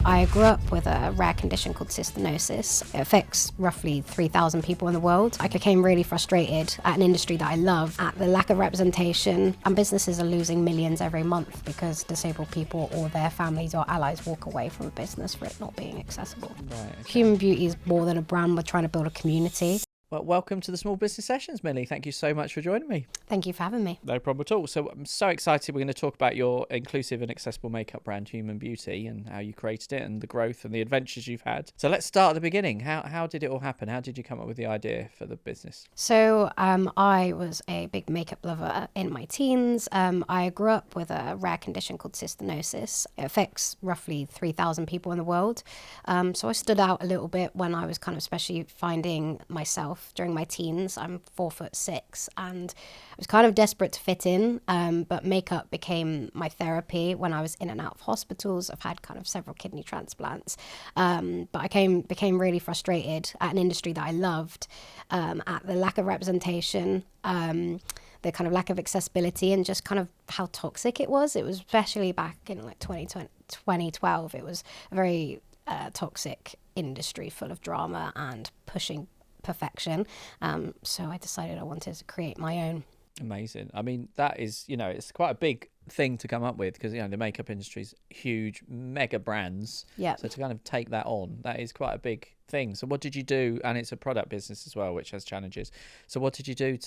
I grew up with a rare condition called cystinosis. It affects roughly 3,000 people in the world. I became really frustrated at an industry that I love, at the lack of representation, and businesses are losing millions every month because disabled people or their families or allies walk away from a business for it not being accessible. Right, okay. Human Beauty is more than a brand. We're trying to build a community. Well, welcome to the Small Business Sessions, Millie. Thank you so much for joining me. Thank you for having me. No problem at all. So I'm so excited. We're going to talk about your inclusive and accessible makeup brand, Human Beauty, and how you created it and the growth and the adventures you've had. So let's start at the beginning. How did it all happen? How did you come up with the idea for the business? So I was a big makeup lover in my teens. I grew up with a rare condition called cystinosis. It affects roughly 3,000 people in the world. So I stood out a little bit when I was kind of especially finding myself during my teens. I'm 4'6" and I was kind of desperate to fit in, but makeup became my therapy when I was in and out of hospitals. I've had kind of several kidney transplants, but I became really frustrated at an industry that I loved, at the lack of representation, the kind of lack of accessibility, and just kind of how toxic it was. It was especially back in like 2012. It was a very toxic industry full of drama and pushing perfection. So I decided I wanted to create my own. Amazing. I mean, that is, it's quite a big thing to come up with because, the makeup industry is huge, mega brands. Yeah. So to kind of take that on, that is quite a big thing. So what did you do? And it's a product business as well, which has challenges. So what did you do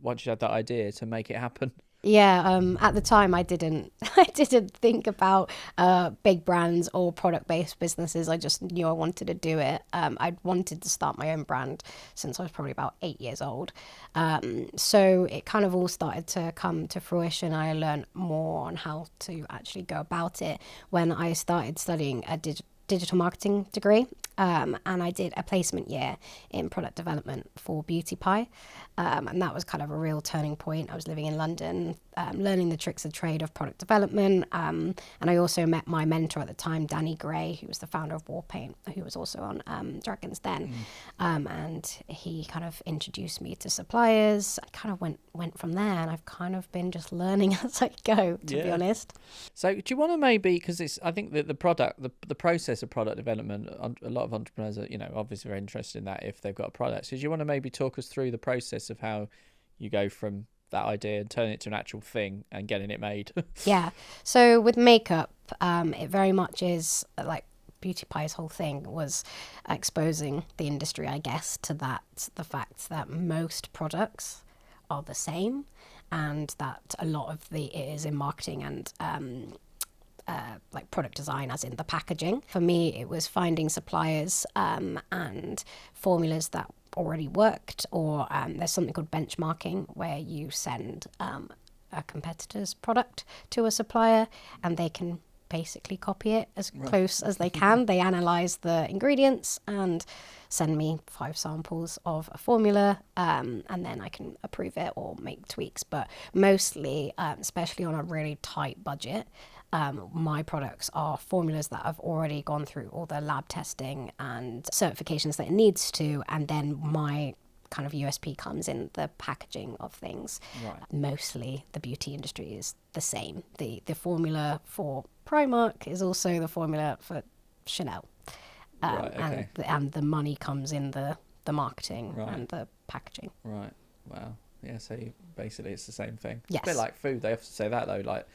once you had that idea, to make it happen? Yeah, at the time I didn't think about big brands or product-based businesses. I just knew I wanted to do it. I'd wanted to start my own brand since I was probably about 8 years old. So it kind of all started to come to fruition. I learned more on how to actually go about it when I started studying a digital marketing degree, and I did a placement year in product development for Beauty Pie, and that was kind of a real turning point. I was living in London, learning the tricks of trade of product development, and I also met my mentor at the time, Danny Gray, who was the founder of Warpaint, who was also on Dragon's Den, and he kind of introduced me to suppliers. I kind of went from there, and I've kind of been just learning as I go, to be honest. So do you want to maybe, because I think that the product, the process of product development, a lot of entrepreneurs are, obviously very interested in that if they've got a product. So do you want to maybe talk us through the process of how you go from that idea and turning it to an actual thing and getting it made? Yeah. So with makeup, it very much is like Beauty Pie's whole thing was exposing the industry, I guess, to the fact that most products are the same, and that a lot of it is in marketing and like product design, as in the packaging. For me, it was finding suppliers and formulas that already worked, or there's something called benchmarking, where you send a competitor's product to a supplier and they can basically copy it as close as they can. They analyze the ingredients and send me 5 samples of a formula, and then I can approve it or make tweaks. But mostly, especially on a really tight budget, my products are formulas that have already gone through all the lab testing and certifications that it needs to, and then my kind of USP comes in the packaging of things. Right. Mostly the beauty industry is the same. The formula for Primark is also the formula for Chanel. Right, okay. And the money comes in the marketing Right. and the packaging. Right. Wow. Yeah, so basically it's the same thing. Yes. It's a bit like food. They often say that though, like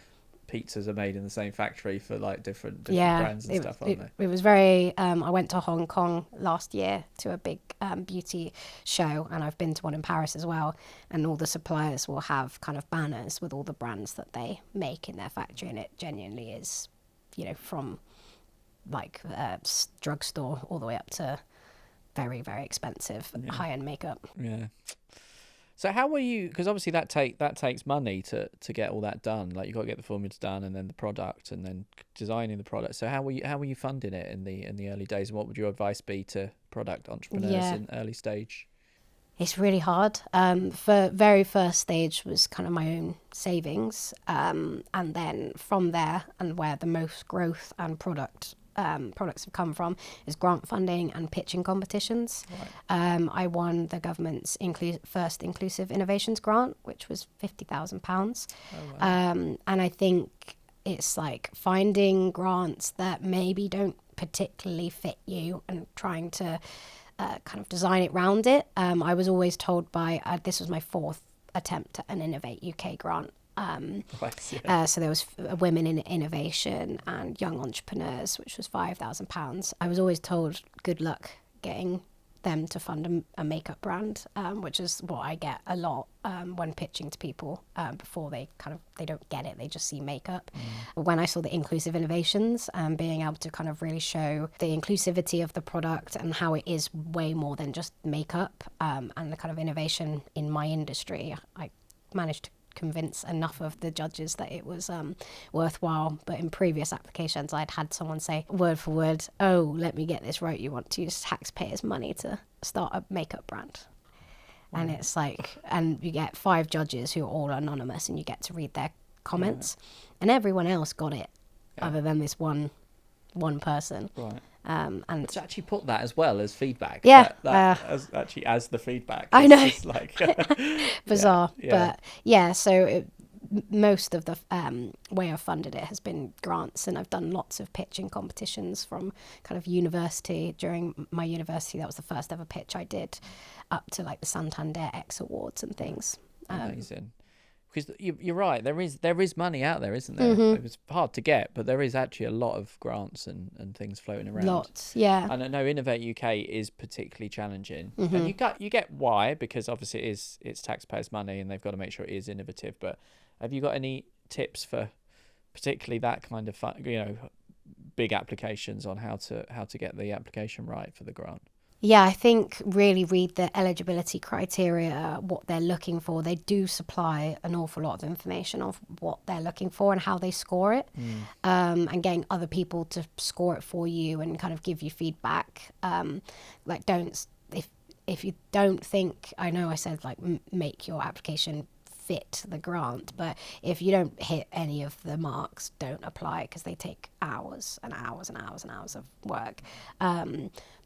pizzas are made in the same factory for like different Yeah, brands and stuff, aren't they? It was very, I went to Hong Kong last year to a big beauty show, and I've been to one in Paris as well, and all the suppliers will have kind of banners with all the brands that they make in their factory, and it genuinely is, from like drugstore all the way up to very, very expensive high-end makeup. Yeah. So how were you? Because obviously that takes money to get all that done. Like you got to get the formulas done, and then the product, and then designing the product. So how were you funding it in the early days? And what would your advice be to product entrepreneurs in early stage? It's really hard. For very first stage was kind of my own savings, and then from there, and where the most growth and products have come from, is grant funding and pitching competitions. Right. I won the government's first Inclusive Innovations grant, which was £50,000. Oh, wow. And I think it's like finding grants that maybe don't particularly fit you, and trying to kind of design it round it. I was always told by, this was my fourth attempt at an Innovate UK grant. Right, yeah. So there was women in innovation and young entrepreneurs, which was £5,000. I was always told, good luck getting them to fund a makeup brand, which is what I get a lot when pitching to people before they don't get it, they just see makeup. When I saw the inclusive innovations, being able to kind of really show the inclusivity of the product and how it is way more than just makeup, and the kind of innovation in my industry, I managed to convince enough of the judges that it was worthwhile. But in previous applications, I'd had someone say word for word, "Oh, let me get this right, you want to use taxpayers' money to start a makeup brand." Wow. And it's like, and you get 5 judges who are all anonymous, and you get to read their comments, and everyone else got it, other than this one person. Right. And to actually put that as well as feedback. Yeah. As the feedback. I know. It's like bizarre. Yeah. But yeah, so most of the way I've funded it has been grants, and I've done lots of pitching competitions from kind of university. During my university, that was the first ever pitch I did, up to like the Santander X Awards and things. Amazing. Because you're right, there is money out there, isn't there? It was hard to get, but there is actually a lot of grants and things floating around. Lots, yeah. And I know Innovate UK is particularly challenging, and you get why, because obviously it's taxpayers' money and they've got to make sure it is innovative. But have you got any tips for particularly that kind of big applications on how to get the application right for the grant? Yeah, I think really read the eligibility criteria, what they're looking for. They do supply an awful lot of information of what they're looking for and how they score it, and getting other people to score it for you and kind of give you feedback. If you don't think, I know I said like make your application fit the grant, but if you don't hit any of the marks, don't apply, because they take hours and hours and hours and hours of work.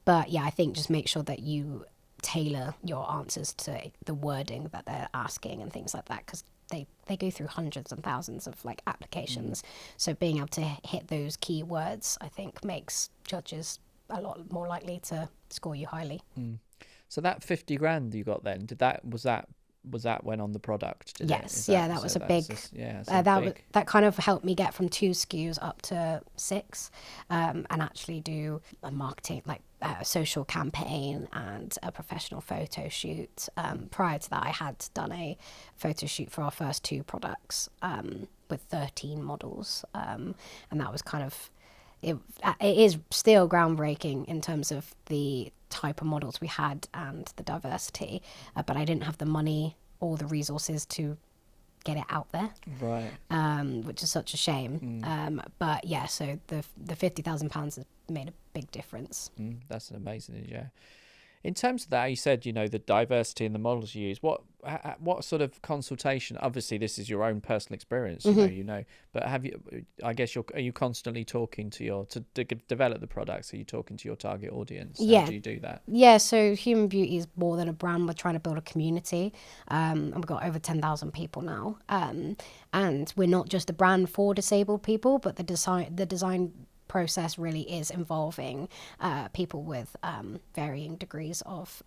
But yeah, I think just make sure that you tailor your answers to the wording that they're asking and things like that, because they go through hundreds and thousands of like applications. So being able to hit those key words, I think, makes judges a lot more likely to score you highly. So that 50 grand you got then, was that went on the product? Yes, that was a big. That kind of helped me get from 2 SKUs up to 6, and actually do a marketing, like a social campaign and a professional photo shoot. Prior to that, I had done a photo shoot for our first 2 products with 13 models, and that was kind of. It is still groundbreaking in terms of the type of models we had and the diversity, but I didn't have the money or the resources to get it out there, right? Which is such a shame. But yeah, so the £50,000 has made a big difference. That's amazing, yeah. In terms of that, you said, the diversity in the models you use. What sort of consultation? Obviously, this is your own personal experience, but have you? I guess are you constantly talking to develop the products? Are you talking to your target audience? Yeah. How do you do that? Yeah. So Human Beauty is more than a brand. We're trying to build a community, and we've got over 10,000 people now. And we're not just a brand for disabled people, but the design process really is involving people with varying degrees of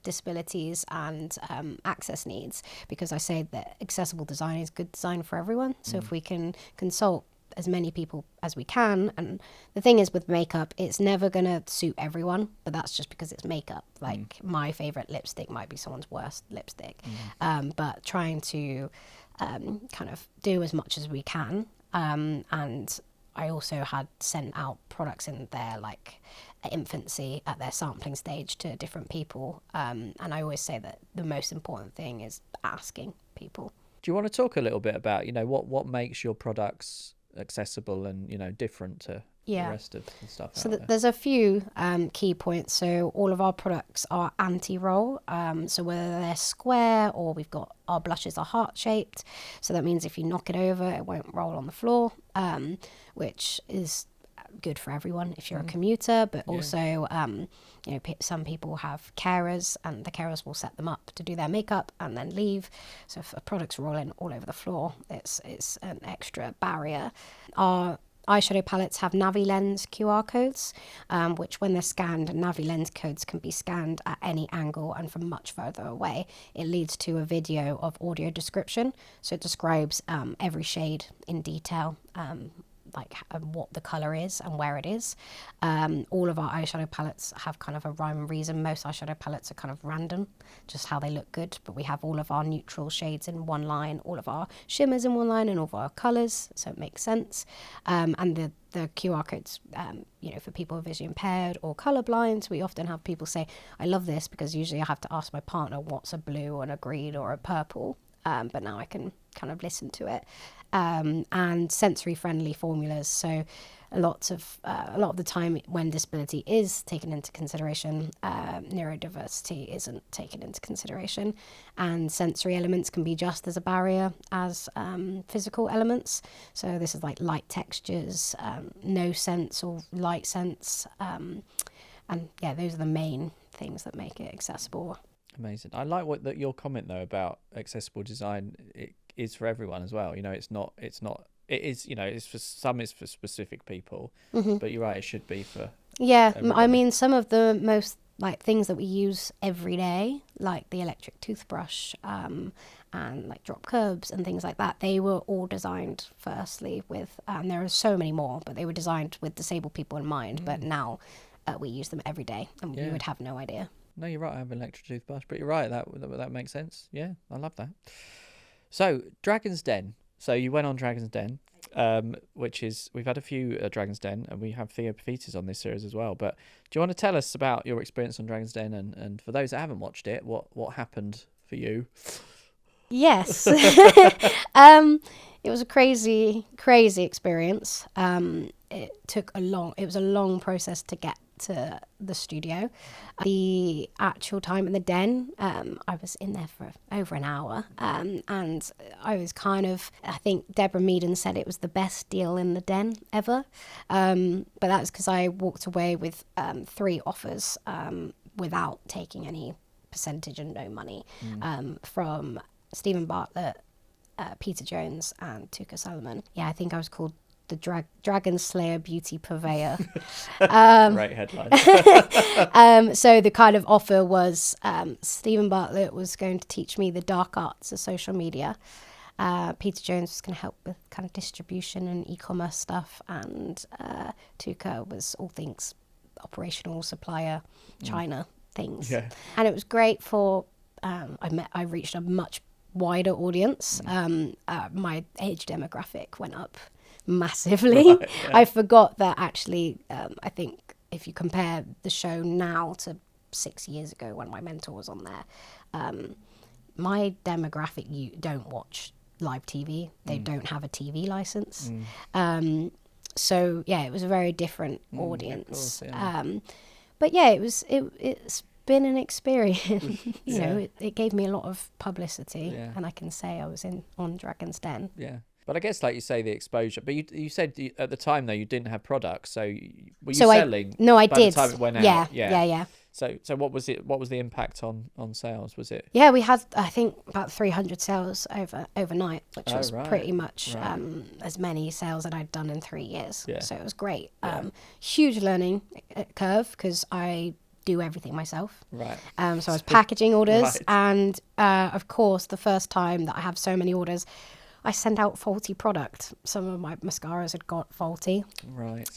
disabilities and access needs, because I say that accessible design is good design for everyone. So if we can consult as many people as we can, and the thing is with makeup, it's never going to suit everyone, but that's just because it's makeup. Like my favorite lipstick might be someone's worst lipstick, but trying to kind of do as much as we can, and I also had sent out products in their like infancy at their sampling stage to different people. And I always say that the most important thing is asking people. Do you want to talk a little bit about, what makes your products accessible and, different to the rest of the stuff So out there? there's a few key points. So all of our products are anti-roll. So whether they're square or we've got our blushes are heart-shaped. So that means if you knock it over, it won't roll on the floor, which is good for everyone if you're a commuter, but also some people have carers, and the carers will set them up to do their makeup and then leave. So if a product's rolling all over the floor, it's an extra barrier. Our eyeshadow palettes have NaviLens QR codes, which when they're scanned, NaviLens codes can be scanned at any angle and from much further away. It leads to a video of audio description, so it describes every shade in detail, like what the colour is and where it is. All of our eyeshadow palettes have kind of a rhyme and reason. Most eyeshadow palettes are kind of random, just how they look good, but we have all of our neutral shades in one line, all of our shimmers in one line, and all of our colours, so it makes sense. And the QR codes, for people who are visually impaired or colourblind, we often have people say, I love this, because usually I have to ask my partner what's a blue and a green or a purple. But now I can kind of listen to it, and sensory friendly formulas. So a lot of the time when disability is taken into consideration, neurodiversity isn't taken into consideration, and sensory elements can be just as a barrier as physical elements. So this is like light textures, no sense or light sense, and yeah, those are the main things that make it accessible. Amazing. I like your comment though about accessible design. It is for everyone as well. It's for some, it's for specific people, but you're right, it should be for everybody. I mean, some of the most like things that we use every day, like the electric toothbrush, and like drop curbs and things like that, they were all designed firstly with, there are so many more, but they were designed with disabled people in mind. But now we use them every day, and you would have no idea. No, you're right. I have an electric toothbrush, but you're right. That makes sense. Yeah, I love that. So, Dragon's Den. So you went on Dragon's Den, which is, we've had a few Dragon's Den, and we have Theo Pavitas on this series as well. But do you want to tell us about your experience on Dragon's Den, and for those that haven't watched it, what happened for you? Yes. It was a crazy experience. It was a long process to get to the studio. The actual time in the den, I was in there for over an hour, and I was I think Deborah Meaden said it was the best deal in the den ever, but that's because I walked away with 3 offers without taking any percentage and no money, from Stephen Bartlett, Peter Jones and Tuka Salomon. Yeah, I think I was called the Dragon Slayer Beauty Purveyor. Great headline. So the kind of offer was, Stephen Bartlett was going to teach me the dark arts of social media. Peter Jones was going to help with kind of distribution and e-commerce stuff, and Tuka was all things operational, supplier, China things. Yeah. And it was great for, I reached a much wider audience. My age demographic went up massively. Right, yeah. I forgot that actually, I think if you compare the show now to 6 years ago when my mentor was on there, my demographic, you don't watch live TV. They don't have a TV license. So yeah, it was a very different audience. Course, yeah. But yeah, it's been an experience. It gave me a lot of publicity, and I can say I was on Dragon's Den. Yeah. But I guess, like you say, the exposure. But you said at the time, though, you didn't have products. So were you selling? No, I by did. The time it went out? Yeah. So what was it? What was the impact on sales? Was it? Yeah, we had, I think, about 300 sales overnight, which was pretty much as many sales that I'd done in 3 years. Yeah. So it was great. Yeah. Huge learning curve, because I do everything myself. Right. So I was packaging orders, and of course, the first time that I have so many orders, I sent out faulty product. Some of my mascaras had got faulty. Right.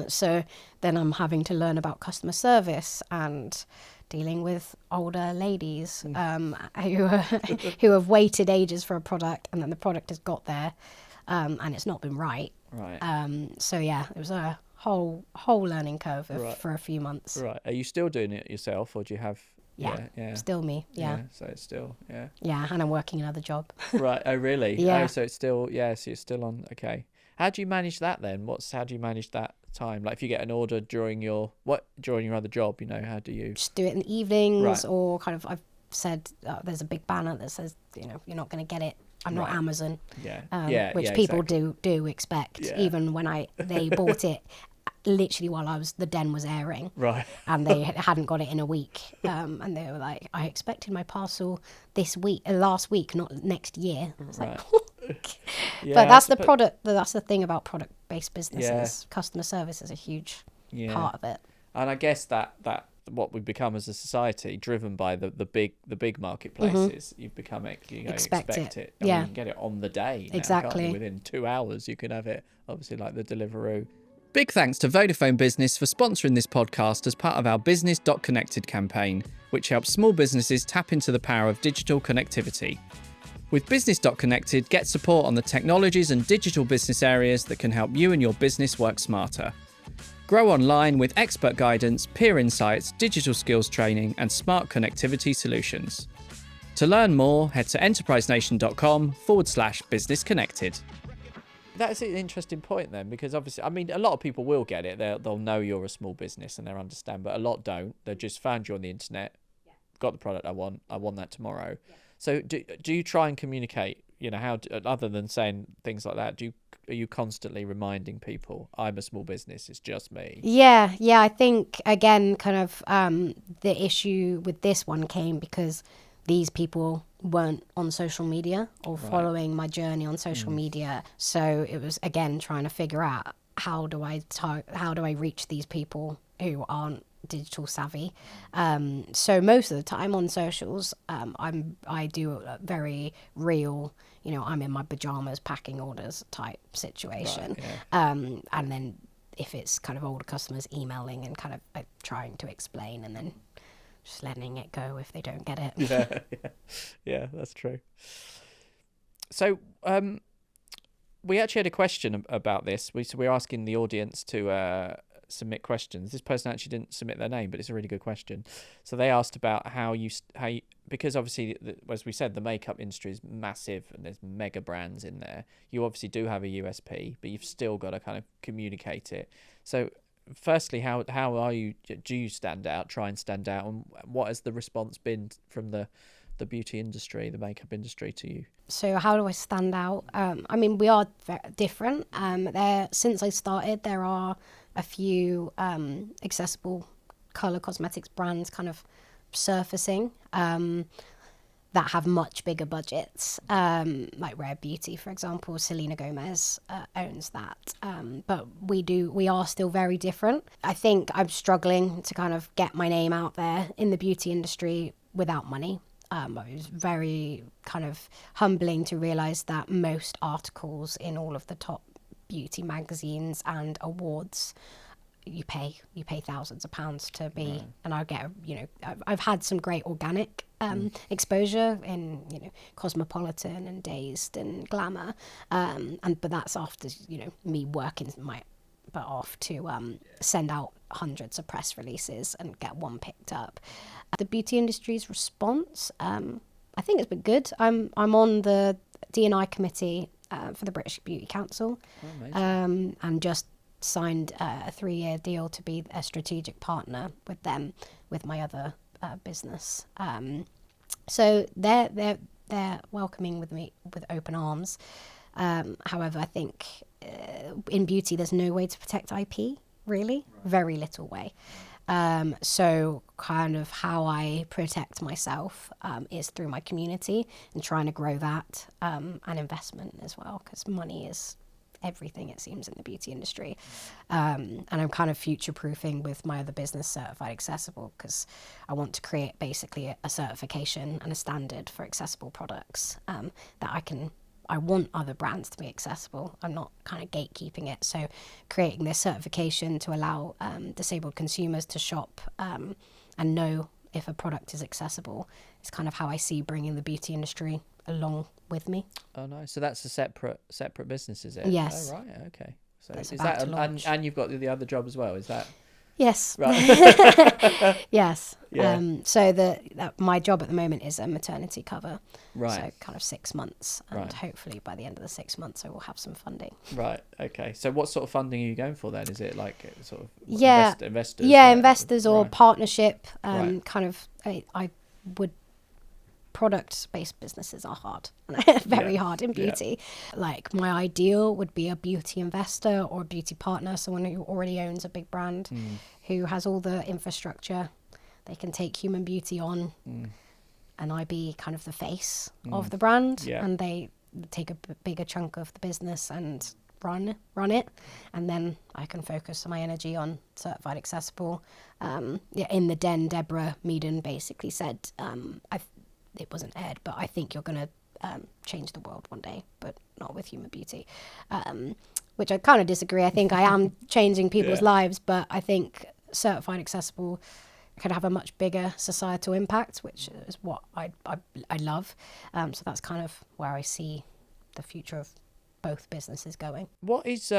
So then I'm having to learn about customer service and dealing with older ladies who have waited ages for a product, and then the product has got there, and it's not been right. Right. So yeah, it was a whole learning curve for a few months. Right. Are you still doing it yourself, or do you have? Yeah, still me. Yeah. So it's still Yeah, and I'm working another job. Right. Oh, really? Yeah. Oh, so it's still So you're still on. Okay. How do you manage that then? How do you manage that time? Like if you get an order during your other job, how do you just do it in the evenings, or kind of I've said there's a big banner that says you're not going to get it. I'm not Amazon. Yeah. Which people exactly. do expect, even when they bought it. Literally while the den was airing, right, and they hadn't got it in a week, and they were like, I expected my parcel last week, not next year. It's like, But that's the product. That's the thing about product-based businesses. Customer service is a huge part of it. And I guess that what we've become as a society, driven by the big marketplaces, you've become expect it. And you can get it on the day now, exactly. can't you? Within 2 hours, you can have it. Obviously, like the Deliveroo. Big thanks to Vodafone Business for sponsoring this podcast as part of our Business.Connected campaign, which helps small businesses tap into the power of digital connectivity. With Business.Connected, get support on the technologies and digital business areas that can help you and your business work smarter. Grow online with expert guidance, peer insights, digital skills training, and smart connectivity solutions. To learn more, head to enterprisenation.com/business connected. That's an interesting point then, because obviously, I mean, a lot of people will get it. They'll know you're a small business and they'll understand, but a lot don't. They've just found you on the internet, got the product I want that tomorrow. Yeah. So do you try and communicate, how, other than saying things like that, are you constantly reminding people, I'm a small business, it's just me? Yeah, I think, again, kind of the issue with this one came because these people weren't on social media or following my journey on social media. So it was, again, trying to figure out how do I reach these people who aren't digital savvy. So most of the time on socials, I do a very real, I'm in my pajamas packing orders type situation. And then if it's kind of older customers, emailing and kind of trying to explain and then just letting it go if they don't get it. Yeah, that's true. So we actually had a question about this. We're asking the audience to submit questions. This person actually didn't submit their name, but it's a really good question. So they asked about how you because obviously, as we said, the makeup industry is massive and there's mega brands in there. You obviously do have a USP, but you've still got to kind of communicate it. So firstly, how are you? Do you stand out? Try and stand out, and what has the response been from the beauty industry, the makeup industry, to you? So how do I stand out? I mean, we are very different. Since I started, there are a few accessible colour cosmetics brands kind of surfacing that have much bigger budgets, like Rare Beauty, for example. Selena Gomez owns that. But we are still very different. I think I'm struggling to kind of get my name out there in the beauty industry without money. It was very kind of humbling to realise that most articles in all of the top beauty magazines and awards, you pay thousands of pounds to be, and I get, I've had some great organic exposure in, Cosmopolitan and Dazed and Glamour, but that's after, me working my butt off to send out hundreds of press releases and get one picked up. The beauty industry's response, I think it's been good. I'm on the D&I committee for the British Beauty Council, and just signed a 3-year deal to be a strategic partner with them, with my other business. So they're welcoming with me with open arms. However, I think in beauty there's no way to protect IP, really. Very little way. So kind of how I protect myself is through my community and trying to grow that, and investment as well, because money is everything, it seems, in the beauty industry. And I'm kind of future-proofing with my other business, Certified Accessible, because I want to create basically a certification and a standard for accessible products, that I want other brands to be accessible. I'm not kind of gatekeeping it. So creating this certification to allow disabled consumers to shop and know if a product is accessible is kind of how I see bringing the beauty industry along with me. Oh, nice. So that's a separate business, is it? Yes. Oh, right. Okay. So that's is about that to launch. And you've got the other job as well? Is that? Yes. Right. Yes. Yeah. So my job at the moment is a maternity cover. Right. So kind of 6 months, and Right. hopefully by the end of the 6 months I will have some funding. Right. Okay. So what sort of funding are you going for then? Is it like sort of investors? Yeah, investors or right. partnership. Right. Kind of. I would. Product-based businesses are hard, very hard in beauty. Like my ideal would be a beauty investor or a beauty partner, someone who already owns a big brand, who has all the infrastructure. They can take human beauty on, and I be kind of the face of the brand, and they take a bigger chunk of the business and run it, and then I can focus my energy on certified accessible. In the Den, Deborah Meaden basically said, it wasn't aired, but I think you're going to change the world one day, but not with human beauty, which I kind of disagree. I think I am changing people's lives, but I think certified accessible could have a much bigger societal impact, which is what I love. So that's kind of where I see the future of both businesses going. What is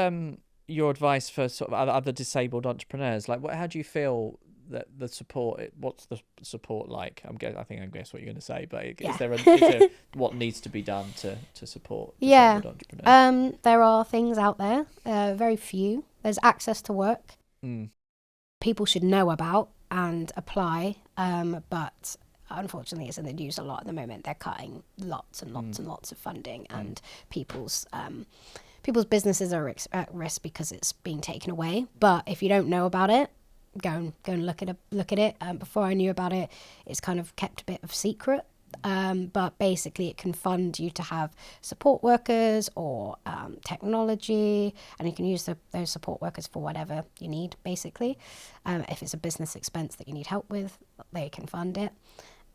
your advice for sort of other disabled entrepreneurs? Like, how do you feel that the support? What's the support like? I think I guess what you're going to say, but is there what needs to be done to support disabled entrepreneurs? There are things out there. Very few. There's access to work. People should know about and apply, but unfortunately it's in the news a lot at the moment. They're cutting lots and lots and lots of funding, and people's businesses are at risk because it's being taken away. But if you don't know about it, go and look at it. Before I knew about it, it's kind of kept a bit of secret. But basically it can fund you to have support workers or technology, and you can use those support workers for whatever you need, basically. If it's a business expense that you need help with, they can fund it.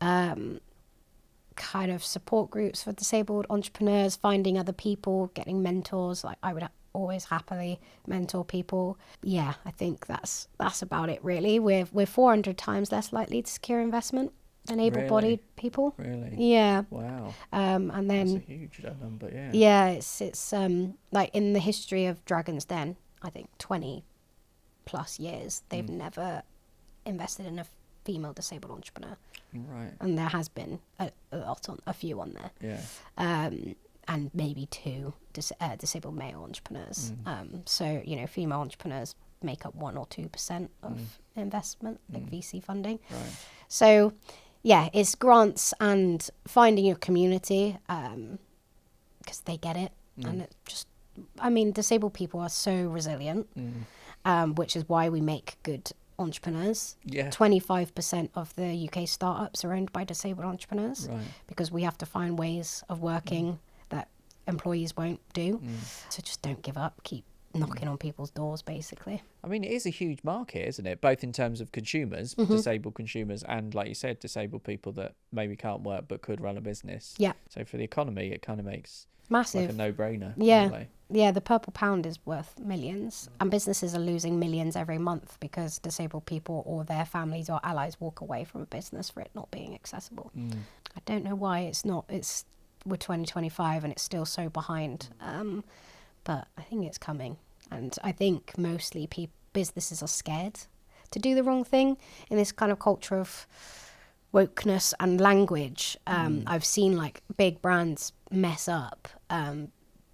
Kind of support groups for disabled entrepreneurs, finding other people, getting mentors. Like, I would always happily mentor people. Yeah, I think that's about it, really. We're 400 times less likely to secure investment than able-bodied people. Really? Yeah. Wow. And then that's a huge number. Yeah. Yeah, it's like in the history of Dragon's Den, I think 20 plus years, they've never invested in a female disabled entrepreneur. Right. And there has been a few on there. Yeah. And maybe two disabled male entrepreneurs. So, female entrepreneurs make up 1 or 2% of investment, like VC funding. Right. So, yeah, it's grants and finding your community, because they get it. And it just, disabled people are so resilient, which is why we make good entrepreneurs. Yeah. 25% of the UK startups are owned by disabled entrepreneurs, right, because we have to find ways of working that employees won't do. So just don't give up. Keep knocking on people's doors, basically. It is a huge market, isn't it? Both in terms of consumers, disabled consumers, and, like you said, disabled people that maybe can't work but could run a business. Yeah. So for the economy, it kind of makes massive, like a no-brainer. Yeah. Yeah, the purple pound is worth millions, and businesses are losing millions every month because disabled people or their families or allies walk away from a business for it not being accessible. I don't know why we're 2025 and it's still so behind, but I think it's coming. And I think mostly businesses are scared to do the wrong thing in this kind of culture of wokeness and language. I've seen like big brands mess up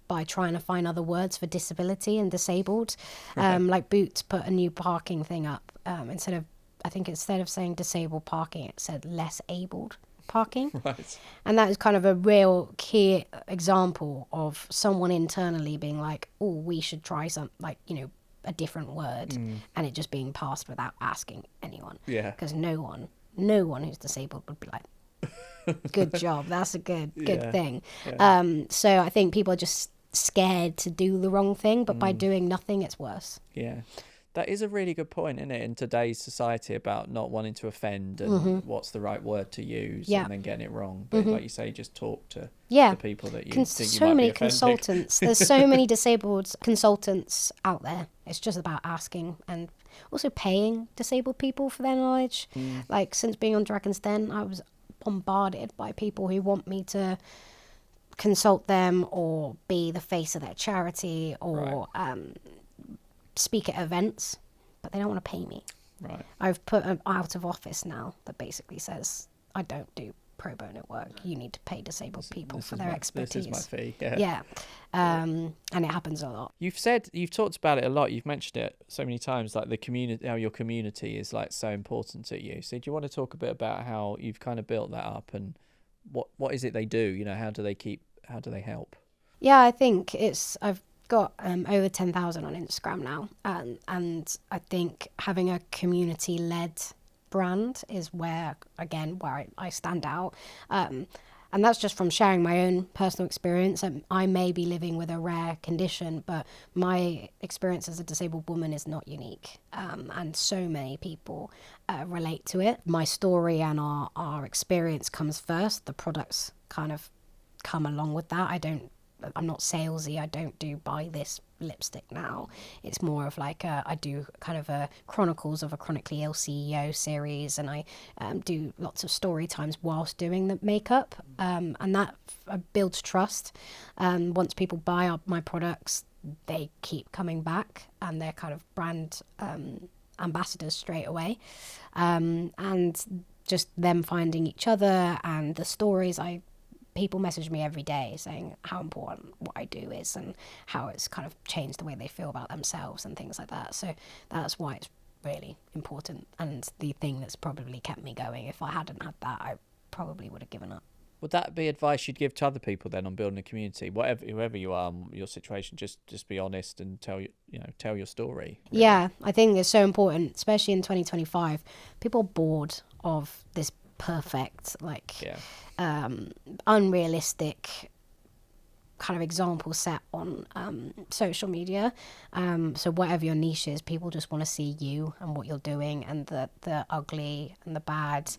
by trying to find other words for disability and disabled. Like Boots put a new parking thing up. Instead of saying disabled parking, it said less abled parking. Right. And that is kind of a real key example of someone internally being like, oh, we should try a different word, and it just being passed without asking anyone. Yeah. Because no one who's disabled would be like, good job, that's a good thing. Yeah. So I think people are just scared to do the wrong thing, but by doing nothing, it's worse. Yeah. That is a really good point, isn't it, in today's society, about not wanting to offend and what's the right word to use, and then getting it wrong. But like you say, just talk to the people that you think you might be offending. Consultants. There's so many disabled consultants out there. It's just about asking and also paying disabled people for their knowledge. Like, since being on Dragon's Den, I was bombarded by people who want me to consult them or be the face of their charity or speak at events, but they don't want to pay me. Right. I've put an out of office now that basically says I don't do pro bono work. You need to pay disabled people for their expertise. This is my fee. Yeah. And it happens a lot. You've talked about it a lot. You've mentioned it so many times, like the community, how your community is like so important to you. So do you want to talk a bit about how you've kind of built that up, and what is it they do? How do they help? Yeah, I think I've got over 10,000 on Instagram now, and I think having a community-led brand is where I stand out. And that's just from sharing my own personal experience. I may be living with a rare condition, but my experience as a disabled woman is not unique. And so many people relate to it. My story and our experience comes first. The products kind of come along with that. I'm not salesy. I don't do buy this lipstick now. It's more of like I do kind of a chronicles of a chronically ill CEO series, and I do lots of story times whilst doing the makeup, and that builds trust. Once people buy my products, they keep coming back, and they're kind of brand ambassadors straight away, and just them finding each other and the stories. People message me every day saying how important what I do is and how it's kind of changed the way they feel about themselves and things like that. So that's why it's really important, and the thing that's probably kept me going. If I hadn't had that, I probably would have given up. Would that be advice you'd give to other people then on building a community? Whoever you are, your situation, just be honest and tell your story. Really. Yeah, I think it's so important, especially in 2025. People are bored of this perfect, unrealistic kind of example set on social media. So whatever your niche is, people just want to see you and what you're doing, and the ugly and the bad.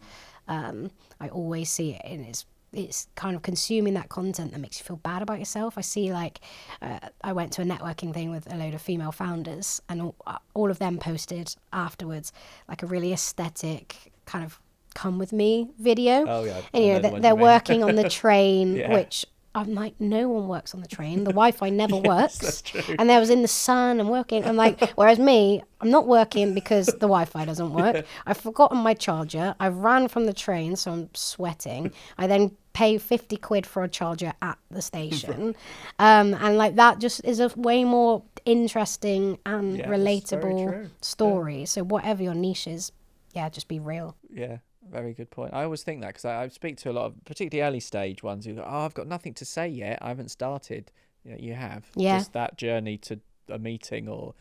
I always see it, and it's kind of consuming that content that makes you feel bad about yourself. I see I went to a networking thing with a load of female founders, and all of them posted afterwards like a really aesthetic kind of come with me video. Oh yeah. And they're working on the train, yeah. Which I'm like, no one works on the train. The Wi-Fi never works. That's true. And they was in the sun and working. I'm like, whereas me, I'm not working because the Wi-Fi doesn't work. Yeah. I've forgotten my charger. I ran from the train, so I'm sweating. I then pay 50 quid for a charger at the station. And like that just is a way more interesting and relatable story. Yeah. So whatever your niche is, just be real. Yeah. Very good point. I always think that because I speak to a lot of particularly early stage ones who go, I've got nothing to say yet. I haven't started. You have. Yeah. Just that journey to a meeting, or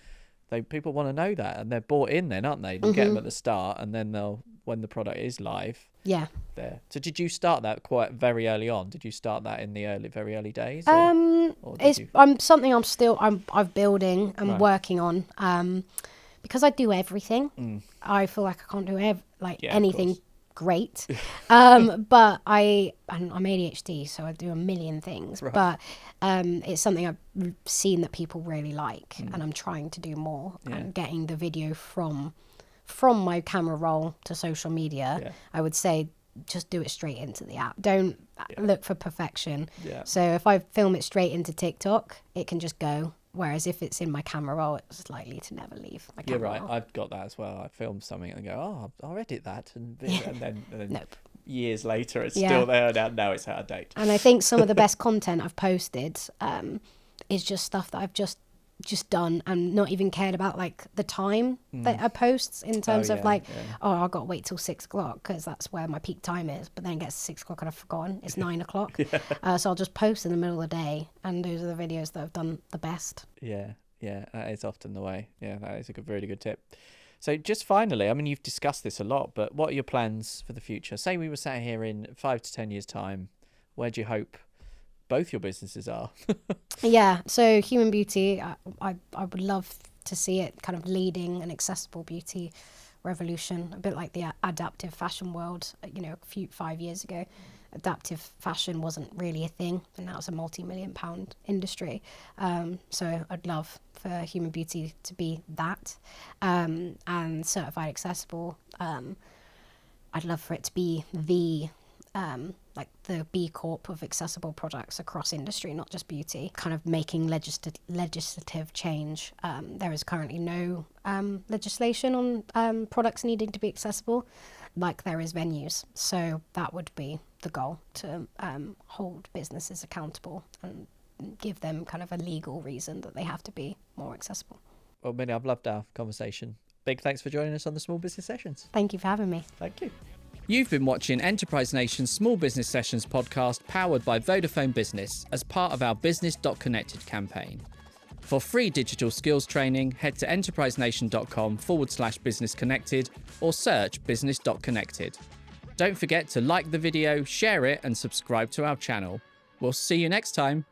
people want to know that, and they're bought in then, aren't they? You get them at the start, and then when the product is live. Yeah. There. So did you start that quite very early on? Did you start that in the very early days? I'm something I'm building and working on. Because I do everything. I feel like I can't do anything great. But I'm ADHD, so I do a million things. Right. But it's something I've seen that people really like, and I'm trying to do more. Yeah. And getting the video from my camera roll to social media, I would say just do it straight into the app. Don't look for perfection. Yeah. So if I film it straight into TikTok, it can just go. Whereas if it's in my camera roll, it's likely to never leave my camera roll. You're right. I've got that as well. I film something and go, I'll edit that. And then nope. Years later, it's still there. Now it's out of date. And I think some of the best content I've posted is just stuff that I've just done and not even cared about like the time that I post in terms of I've got to wait till 6 o'clock because that's where my peak time is, but then it gets to 6 o'clock and I've forgotten it's 9 o'clock. So I'll just post in the middle of the day, and those are the videos that I've done the best. That is often the way. That is a really good tip. So just finally, I mean, you've discussed this a lot, but what are your plans for the future? Say we were sat here in 5 to 10 years time, where do you hope both your businesses are? So Human Beauty, I would love to see it kind of leading an accessible beauty revolution, a bit like the adaptive fashion world. 5 years ago, adaptive fashion wasn't really a thing, and now it's a multi-million-pound industry. So I'd love for Human Beauty to be that, and certified accessible. I'd love for it to be the B Corp of accessible products across industry, not just beauty, kind of making legislative change. There is currently no legislation on products needing to be accessible, like there is venues. So that would be the goal, to hold businesses accountable and give them kind of a legal reason that they have to be more accessible. Well, Millie, I've loved our conversation. Big thanks for joining us on the Small Business Sessions. Thank you for having me. Thank you. You've been watching Enterprise Nation's Small Business Sessions podcast, powered by Vodafone Business as part of our Business.Connected campaign. For free digital skills training, head to enterprisenation.com/businessconnected or search Business.Connected. Don't forget to like the video, share it, and subscribe to our channel. We'll see you next time.